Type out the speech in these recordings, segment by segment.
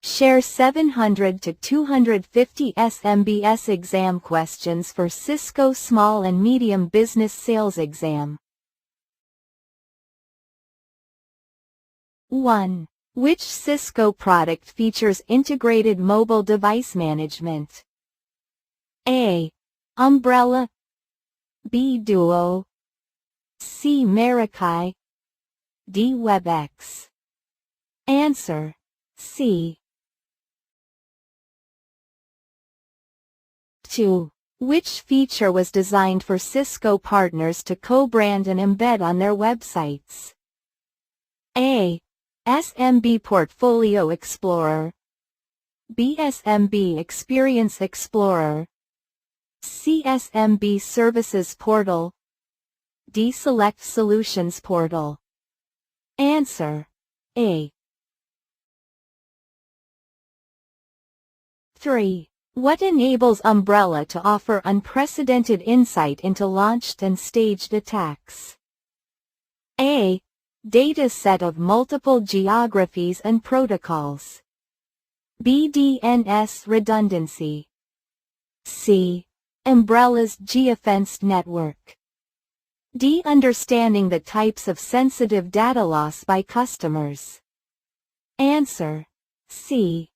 Share 700 to 250 SMBS exam questions for Cisco Small and Medium Business Sales Exam. 1. Which Cisco product features integrated mobile device management? A. Umbrella, B. Duo, C. Meraki, D. WebEx. Answer: C. 2. Which feature was designed for Cisco partners to co-brand and embed on their websites? A. SMB Portfolio Explorer, B. SMB Experience Explorer, C. SMB Services Portal, D. Select Solutions Portal. Answer: A. 3. What enables Umbrella to offer unprecedented insight into launched and staged attacks? A. Data set of multiple geographies and protocols, B. DNS redundancy, C. Umbrella's geofenced network, D. Understanding the types of sensitive data loss by customers. Answer: C.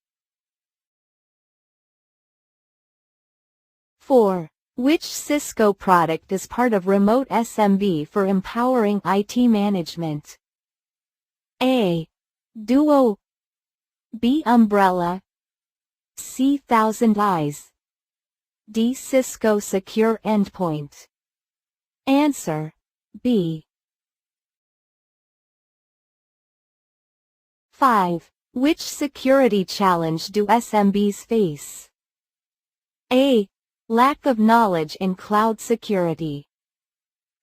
4. Which Cisco product is part of Remote SMB for empowering IT management? A. Duo, B. Umbrella, C. Thousand Eyes, D. Cisco Secure Endpoint. Answer: B. 5. Which security challenge do SMBs face? A. Lack of knowledge in cloud security,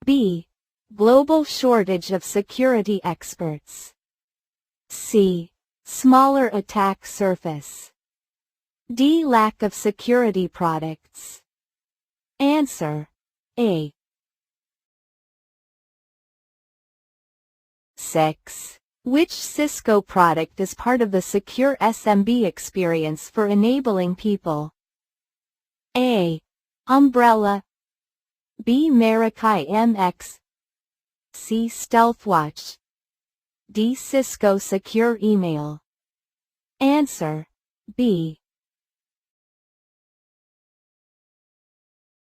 B. Global shortage of security experts, C. Smaller attack surface, D. Lack of security products. Answer: A. 6. Which Cisco product is part of the secure SMB experience for enabling people? A. Umbrella, B. Meraki MX, C. StealthWatch, D. Cisco Secure Email. Answer: B.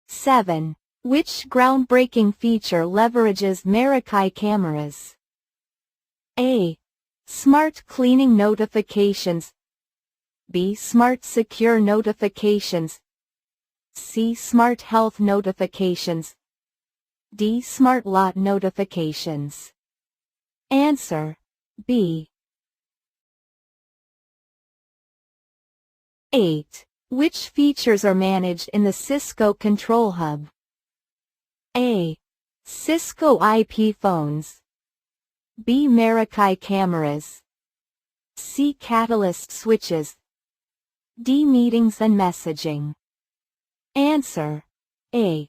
7. Which groundbreaking feature leverages Meraki cameras? A. Smart Cleaning Notifications, B. Smart Secure Notifications, C. Smart Health Notifications, D. Smart Lot Notifications. Answer: B. 8. Which features are managed in the Cisco Control Hub? A. Cisco IP phones, B. Meraki cameras, C. Catalyst switches, D. Meetings and messaging. Answer: A.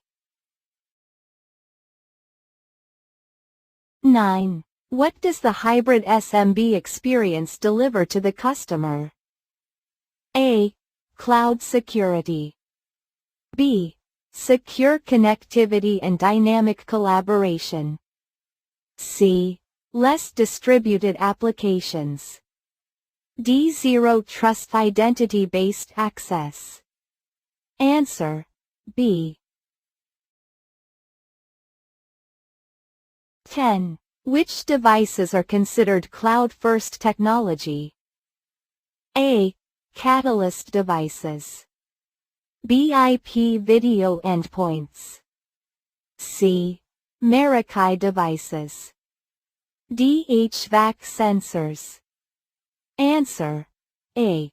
9. What does the hybrid SMB experience deliver to the customer? A. Cloud security, B. Secure connectivity and dynamic collaboration, C. Less distributed applications, D. Zero Trust identity-based access. Answer: B. 10. Which devices are considered cloud-first technology? A. Catalyst devices, B. IP video endpoints, C. Meraki devices, D. HVAC sensors. Answer: A.